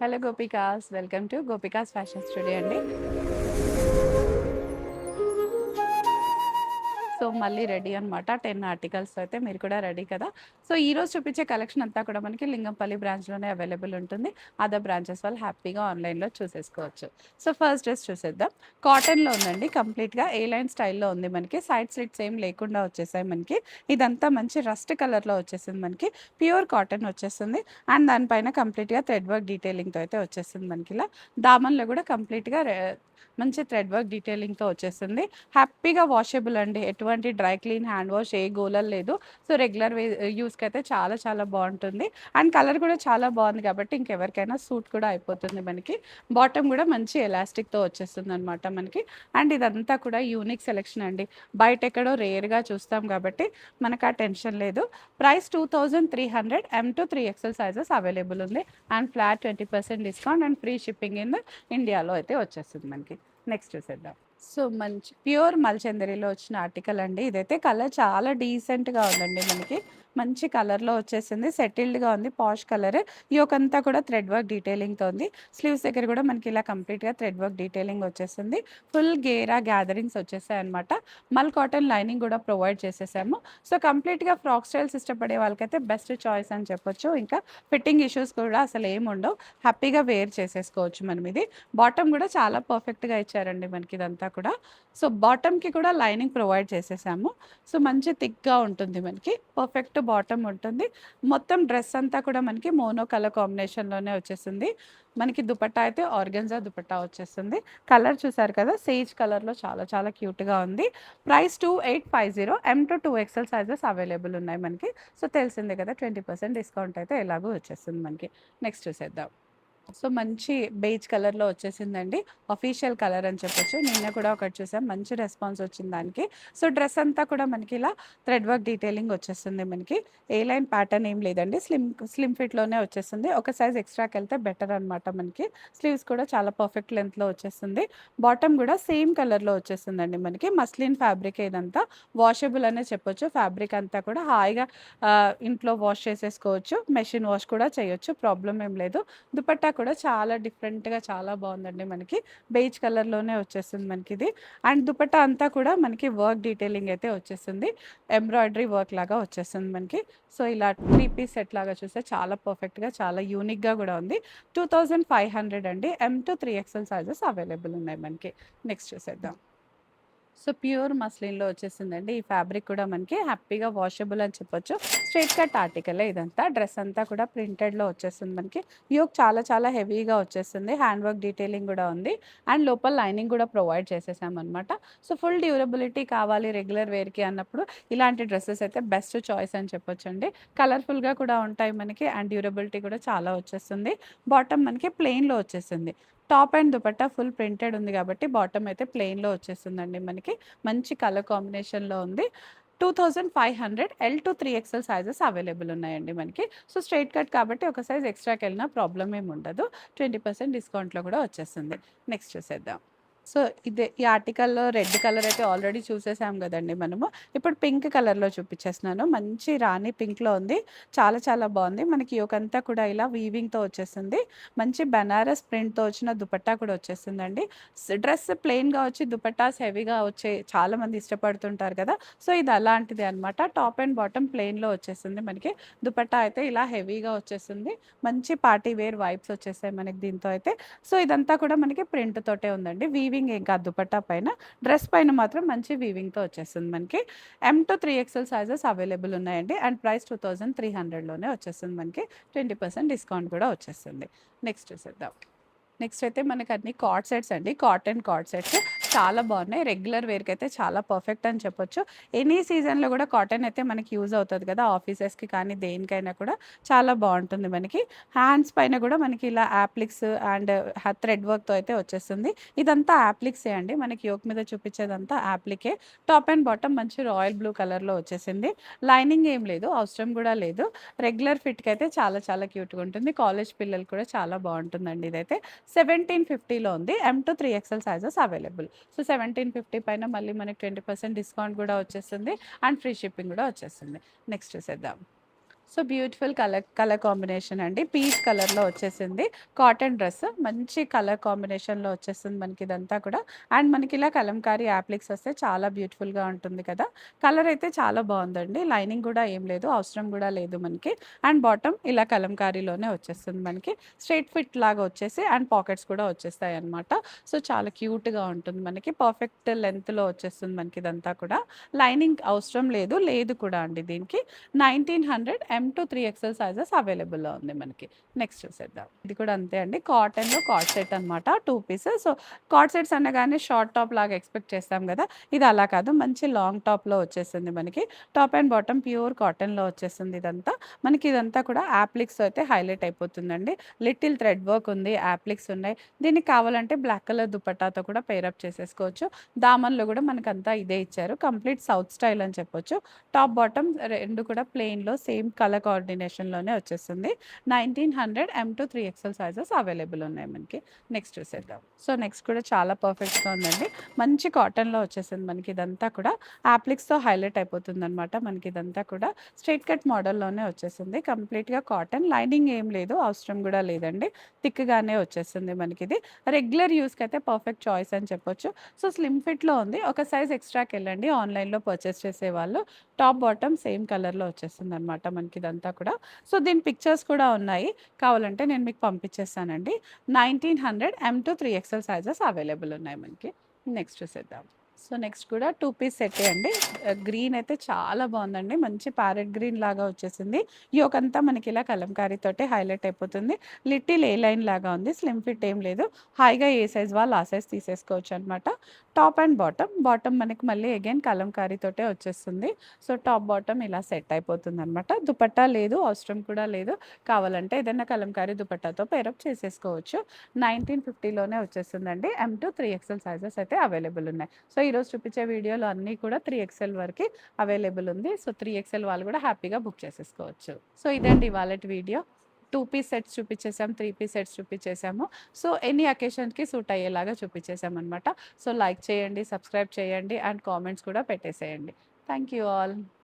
Hello gopikas, welcome to gopikas fashion studio అండి. So మళ్ళీ ready అనమాట 10 ఆర్టికల్స్‌తో అయితే మీరు కూడా రెడీ కదా! సో ఈరోజు చూపించే కలెక్షన్ అంతా కూడా మనకి లింగంపల్లి బ్రాంచ్‌లోనే అవైలబుల్ ఉంటుంది. అదర్ బ్రాంచెస్ వాళ్ళు హ్యాపీగా ఆన్‌లైన్‌లో చూసేసుకోవచ్చు. సో ఫస్ట్ డ్రెస్ చూసేద్దాం. కాటన్‌లో ఉందండి, కంప్లీట్‌గా ఏ లైన్ స్టైల్‌లో ఉంది మనకి. సైడ్ స్లిట్స్ ఏం లేకుండా వచ్చేసాయి మనకి. ఇదంతా మంచి రస్ట్ కలర్‌లో వచ్చేసింది మనకి. ప్యూర్ కాటన్ వచ్చేస్తుంది. అండ్ దానిపైన కంప్లీట్‌గా థ్రెడ్ వర్క్ డీటెయిలింగ్‌తో అయితే వచ్చేసింది మనకి ఇలా. దామన్‌లో కూడా కంప్లీట్‌గా మంచి థ్రెడ్ వర్క్ డీటెయిలింగ్‌తో వచ్చేసింది. హ్యాపీగా వాషబుల్ అండి. ఎటువంటి డ్రై క్లీన్, హ్యాండ్ వాష్ ఏ గోలలు లేదు. సో రెగ్యులర్ యూస్‌కి అయితే చాలా చాలా బావుంటుంది. అండ్ కలర్ కూడా చాలా బావుంది కాబట్టి ఇంకెవరికైనా సూట్ కూడా అయిపోతుంది మనకి. బాటమ్ కూడా మంచి ఎలాస్టిక్‌తో వచ్చేస్తుందనమాట మనకి. అండ్ ఇదంతా కూడా యూనిక్ సెలెక్షన్ అండి. బయటెక్కడో రేర్‌గా చూస్తాం కాబట్టి మనకు ఆ టెన్షన్ లేదు. Price 2300, M to 3XL sizes available ఉంది. And flat 20% discount and free shipping in ఇండియాలో అయితే వచ్చేస్తుంది మనకి. నెక్స్ట్ చూసేద్దాం. సో మంచి ప్యూర్ మల్చందరిలో వచ్చిన ఆర్టికల్ అండి. ఇదైతే కలర్ చాలా డీసెంట్‌గా ఉందండి మనకి. మంచి కలర్‌లో వచ్చేసింది. సెటిల్డ్‌గా ఉంది. పాష్ కలర్. యోకంతా కూడా థ్రెడ్ వర్క్ డీటెయిలింగ్‌తో ఉంది. స్లీవ్స్ దగ్గర కూడా మనకి ఇలా కంప్లీట్‌గా థ్రెడ్ వర్క్ డీటెయిలింగ్ వచ్చేసింది. ఫుల్ గేరా గ్యాదరింగ్స్ వచ్చేసాయన్నమాట. మల్ కాటన్ లైనింగ్ కూడా ప్రొవైడ్ చేసేసాము. సో కంప్లీట్‌గా ఫ్రాక్ స్టైల్స్ ఇష్టపడే వాళ్ళకైతే బెస్ట్ చాయిస్ అని చెప్పొచ్చు. ఇంకా ఫిట్టింగ్ ఇష్యూస్ కూడా అసలు ఏమి ఉండవు. హ్యాపీగా వేర్ చేసేసుకోవచ్చు మనం ఇది. బాటమ్ కూడా చాలా పర్ఫెక్ట్‌గా ఇచ్చారండి మనకి ఇదంతా కూడా. సో బాటమ్‌కి కూడా లైనింగ్ ప్రొవైడ్ చేసేసాము. సో మంచి థిక్‌గా ఉంటుంది మనకి. పర్ఫెక్ట్ బాటమ్ ఉంటుంది. మొత్తం డ్రెస్ అంతా కూడా మనకి మోనో కలర్ కాంబినేషన్‌లోనే వచ్చేసింది. మనకి దుపట్టా అయితే ఆర్గన్జా దుపట్టా వచ్చేస్తుంది. కలర్ చూసారు కదా! సేజ్ కలర్‌లో చాలా చాలా క్యూట్‌గా ఉంది. Price 2850, M to 2XL sizes available ఉన్నాయి మనకి. సో తెలిసిందే కదా! 20% డిస్కౌంట్ అయితే ఎలాగో వచ్చేస్తుంది మనకి. నెక్స్ట్ చూసేద్దాం. సో మంచి బేజ్ కలర్‌లో వచ్చేసిందండి. అఫీషియల్ కలర్ అని చెప్పొచ్చు. నిన్న కూడా ఒకటి చూసాం. మంచి రెస్పాన్స్ వచ్చింది దానికి. సో డ్రెస్ అంతా కూడా మనకి ఇలా థ్రెడ్ వర్క్ డీటెయిలింగ్ వచ్చేస్తుంది మనకి. ఏ లైన్ ప్యాటర్న్ ఏం లేదండి. స్లిమ్ ఫిట్‌లోనే వచ్చేస్తుంది. ఒక సైజ్ ఎక్స్ట్రాకెళ్తే బెటర్ అనమాట మనకి. స్లీవ్స్ కూడా చాలా పర్ఫెక్ట్ లెంగ్త్‌లో వచ్చేస్తుంది. బాటమ్ కూడా సేమ్ కలర్‌లో వచ్చేసిందండి మనకి. మస్లిన్ ఫ్యాబ్రికే ఇదంతా. వాషబుల్ అనే చెప్పొచ్చు. ఫ్యాబ్రిక్ అంతా కూడా హాయిగా ఇంట్లో వాష్ చేసేసుకోవచ్చు. మెషిన్ వాష్ కూడా చేయొచ్చు. ప్రాబ్లమ్ ఏం లేదు. దుపట్టా కూడా చాలా డిఫరెంట్‌గా చాలా బావుందండి మనకి. బేజ్ కలర్‌లోనే వచ్చేసింది మనకిది. అండ్ దుపట్టా అంతా కూడా మనకి వర్క్ డీటెయిలింగ్ అయితే వచ్చేసింది. ఎంబ్రాయిడరీ వర్క్ లాగా వచ్చేసింది మనకి. సో ఇలా 3 పీస్ సెట్ లాగా చూస్తే చాలా పర్ఫెక్ట్‌గా, చాలా యూనిక్‌గా గూడా ఉంది. 2500 అండి. M to 3XL sizes available ఉన్నాయి మనకి. నెక్స్ట్ చూసేద్దాం. సో ప్యూర్ మస్లిన్‌లో వచ్చేసిందండి. ఈ ఫ్యాబ్రిక్ కూడా మనకి హ్యాపీగా వాషబుల్ అని చెప్పొచ్చు. స్ట్రెయిట్ కట్ ఆర్టికలే ఇదంతా. డ్రెస్ అంతా కూడా ప్రింటెడ్‌లో వచ్చేస్తుంది మనకి. యోక్ చాలా చాలా హెవీగా వచ్చేస్తుంది. హ్యాండ్ వర్క్ డీటెయిలింగ్ కూడా ఉంది. అండ్ లోపల లైనింగ్ కూడా ప్రొవైడ్ చేసేసామనమాట. సో ఫుల్ డ్యూరబిలిటీ కావాలి రెగ్యులర్ వేర్‌కి అన్నప్పుడు ఇలాంటి డ్రెసెస్ అయితే బెస్ట్ చాయిస్ అని చెప్పొచ్చండి. కలర్‌ఫుల్‌గా కూడా ఉంటాయి మనకి. అండ్ డ్యూరబిలిటీ కూడా చాలా వచ్చేస్తుంది. బాటమ్ మనకి ప్లెయిన్‌లో వచ్చేసింది. Top and dupatta full printed ఉంది కాబట్టి బాటమ్ అయితే ప్లెయిన్‌లో వచ్చేస్తుందండి మనకి. మంచి కలర్ కాంబినేషన్‌లో ఉంది. 2500, L to 3XL sizes available ఉన్నాయండి మనకి. సో స్ట్రెయిట్ కట్ కాబట్టి ఒక సైజ్ ఎక్స్ట్రాకెళ్ళినా ప్రాబ్లమ్ ఏమి ఉండదు. 20% డిస్కౌంట్‌లో కూడా వచ్చేస్తుంది. నెక్స్ట్ చూసేద్దాం. సో ఈ ఆర్టికల్‌లో రెడ్ కలర్ అయితే ఆల్రెడీ చూసేసాం గదండీ మనము. ఇప్పుడు పింక్ కలర్‌లో చూపించేస్తున్నాను. మంచి రాణి పింక్‌లో ఉంది. చాలా చాలా బావుంది. మనకి యోకంతా కూడా ఇలా వీవింగ్‌తో వచ్చేసింది. మంచి బనారస్ ప్రింట్‌తో వచ్చిన దుపట్టా కూడా వచ్చేసిందండి. డ్రెస్ ప్లెయిన్‌గా వచ్చి దుపట్టాస్ హెవీగా వచ్చే చాలామంది ఇష్టపడుతుంటారు కదా! సో ఇది అలాంటిదే అనమాట. టాప్ అండ్ బాటమ్ ప్లెయిన్‌లో వచ్చేసింది మనకి. దుపట్టా అయితే ఇలా హెవీగా వచ్చేసింది. మంచి పార్టీ వేర్ వైబ్స్ వచ్చేసాయి మనకి దీంతో అయితే. సో ఇదంతా కూడా మనకి ప్రింట్ తోటే ఉందండి. వీవింగ్ ఏం కాదు దుపట్టా పైన. డ్రెస్ పైన మాత్రం మంచి వీవింగ్‌తో వచ్చేస్తుంది మనకి. M to 3XL sizes available ఉన్నాయండి. అండ్ ప్రైస్ 2300లోనే వచ్చేస్తుంది మనకి. 20% డిస్కౌంట్ కూడా వచ్చేస్తుంది. నెక్స్ట్ చూసేద్దాం. నెక్స్ట్ అయితే మనకు అన్ని కార్డ్ సెట్స్ అండి. కాటన్ కార్డ్ సెట్స్ చాలా బాగున్నాయి. రెగ్యులర్ వేర్‌కి అయితే చాలా పర్ఫెక్ట్ అని చెప్పొచ్చు. ఎనీ సీజన్‌లో కూడా కాటన్ అయితే మనకి యూజ్ అవుతది కదా! ఆఫీసెస్‌కి కానీ దేనికైనా కూడా చాలా బావుంటుంది మనకి. హ్యాండ్స్ పైన కూడా మనకి ఇలా యాప్లిక్స్ అండ్ థ్రెడ్ వర్క్‌తో అయితే వచ్చేస్తుంది. ఇదంతా యాప్లిక్సే అండి. మనకి యోక్ మీద చూపించేదంతా యాప్లికే. టాప్ అండ్ బాటమ్ మంచి రాయల్ బ్లూ కలర్‌లో వచ్చేసింది. లైనింగ్ ఏం లేదు. అవసరం కూడా లేదు. రెగ్యులర్ ఫిట్‌కి అయితే చాలా చాలా క్యూట్‌గా ఉంటుంది. కాలేజ్ పిల్లలకి కూడా చాలా బావుంటుందండి ఇదైతే. 1750లో ఉంది. M to 3XL sizes available. So 1750 పైన మళ్ళీ మనకి 20% డిస్కౌంట్ కూడా వచ్చేస్తుంది. అండ్ ఫ్రీ షిప్పింగ్ కూడా వచ్చేస్తుంది. నెక్స్ట్ చూసేద్దాం. సో బ్యూటిఫుల్ కలర్ కాంబినేషన్ అండి. పీచ్ కలర్‌లో వచ్చేసింది. కాటన్ డ్రెస్ మంచి కలర్ కాంబినేషన్‌లో వచ్చేస్తుంది మనకి ఇదంతా కూడా. అండ్ మనకి ఇలా కలంకారీ యాప్లిక్స్ వస్తే చాలా బ్యూటిఫుల్‌గా ఉంటుంది కదా! కలర్ అయితే చాలా బావుందండి. లైనింగ్ కూడా ఏం లేదు. అవసరం కూడా లేదు మనకి. అండ్ బాటమ్ ఇలా కలంకారీలోనే వచ్చేస్తుంది మనకి. స్ట్రెయిట్ ఫిట్ లాగా వచ్చేసి అండ్ పాకెట్స్ కూడా వచ్చేస్తాయన్నమాట. సో చాలా క్యూట్‌గా ఉంటుంది మనకి. పర్ఫెక్ట్ లెంగ్త్‌లో వచ్చేస్తుంది మనకి ఇదంతా కూడా. లైనింగ్ అవసరం లేదు. లేదు కూడా అండి దీనికి. 1900 M to 3 ఎక్సెల్ సైజెస్ అవైలబుల్‌లో ఉంది మనకి. నెక్స్ట్ చూసేద్దాం. ఇది కూడా అంతే అండి. కాటన్‌లో కార్డ్ సెట్ అనమాట. 2 పీసెస్. సో, కార్డ్ సెట్స్ అనగానే షార్ట్ టాప్ లాగా ఎక్స్‌పెక్ట్ చేస్తాం గదా! ఇది అలా కాదు. మంచి లాంగ్ టాప్‌లో వచ్చేసింది మనకి. టాప్ అండ్ బాటమ్ ప్యూర్ కాటన్‌లో వచ్చేస్తుంది ఇదంతా. మనకి ఇదంతా కూడా యాప్లిక్స్ అయితే హైలైట్ అయిపోతుందండి. లిటిల్ థ్రెడ్ వర్క్ ఉంది. యాప్లిక్స్ ఉన్నాయి. దీనికి కావాలంటే బ్లాక్ కలర్ దుపట్టాతో కూడా పెయిర్ అప్ చేసేసుకోవచ్చు. దామన్‌లో కూడా మనకంతా ఇదే ఇచ్చారు. కంప్లీట్ సౌత్ స్టైల్ అని చెప్పొచ్చు. టాప్ బాటమ్ 2 కూడా ప్లెయిన్‌లో సేమ్ కలర్ కోఆర్డినేషన్‌లోనే వచ్చేస్తుంది. 1900 M to 3 XL sizes available ఉన్నాయి మనకి. నెక్స్ట్ చూసేద్దాం. సో, నెక్స్ట్ కూడా చాలా పర్ఫెక్ట్‌గా ఉందండి. మంచి కాటన్‌లో వచ్చేసింది మనకి ఇదంతా కూడా. యాప్లిక్స్‌తో హైలైట్ అయిపోతుందనమాట మనకి ఇదంతా కూడా. స్ట్రెయిట్ కట్ మోడల్‌లోనే వచ్చేసింది. కంప్లీట్‌గా కాటన్. లైనింగ్ ఏం లేదు. అవసరం కూడా లేదండి. థిక్‌గానే వచ్చేసింది మనకిది. రెగ్యులర్ యూజ్‌కైతే పర్ఫెక్ట్ చాయిస్ అని చెప్పొచ్చు. సో, స్లిమ్ ఫిట్‌లో ఉంది. ఒక సైజ్ ఎక్స్‌ట్రాకెళ్ళండి ఆన్‌లైన్‌లో పర్చేస్ చేసేవాళ్ళు. టాప్ బాటమ్ సేమ్ కలర్‌లో వచ్చేస్తుందనమాట మనకిదంతా కూడా. సో, దీని పిక్చర్స్ కూడా ఉన్నాయి. కావాలంటే నేను మీకు పంపించేస్తానండి. 1900 M to 3 XL sizes available ఉన్నాయి మనకి. నెక్స్ట్ చూసేద్దాం. సో, నెక్స్ట్ కూడా 2 పీస్ సెట్టే అండి. గ్రీన్ అయితే చాలా బావుందండి. మంచి ప్యారెట్ గ్రీన్ లాగా వచ్చేసింది. యోకంతా మనకి ఇలా కలంకారీతోటి హైలైట్ అయిపోతుంది. లిటిల్ ఏ లైన్ లాగా ఉంది. స్లిమ్ ఫిట్ ఏం లేదు. హాయిగా ఏ సైజ్ వాళ్ళు ఆ సైజ్ తీసేసుకోవచ్చనమాట. Top and bottom. బాటమ్ మనకి మళ్ళీ అగైన్ కలంకారీతోటే వచ్చేస్తుంది. సో, టాప్ బాటమ్ ఇలా సెట్ అయిపోతుందనమాట. దుపట్టా లేదు. అవసరం కూడా లేదు. కావాలంటే ఏదైనా కలంకారీ దుపట్టాతో పేరప్ చేసేసుకోవచ్చు. 1950లోనే వచ్చేస్తుందండి. M to 3 ఎక్సెల్ సైజెస్ అయితే అవైలబుల్ ఉన్నాయి. సో, ఈరోజు చూపించే వీడియోలో అన్నీ కూడా 3 ఎక్సెల్ వరకి అవైలబుల్ ఉంది. సో, 3 ఎక్సెల్ వాళ్ళు కూడా హ్యాపీగా బుక్ చేసేసుకోవచ్చు. సో, ఇదండి ఇవాళటి వీడియో. 2 పీస్ సెట్స్ చూపించేసాం. 3 పీస్ సెట్స్ చూపించేసాము. సో, ఎనీ అకేషన్‌కి సూట్ అయ్యేలాగా చూపించేసామనమాట. సో, లైక్ చేయండి, సబ్స్క్రైబ్ చేయండి అండ్ కామెంట్స్ కూడా పెట్టేసేయండి. Thank you all.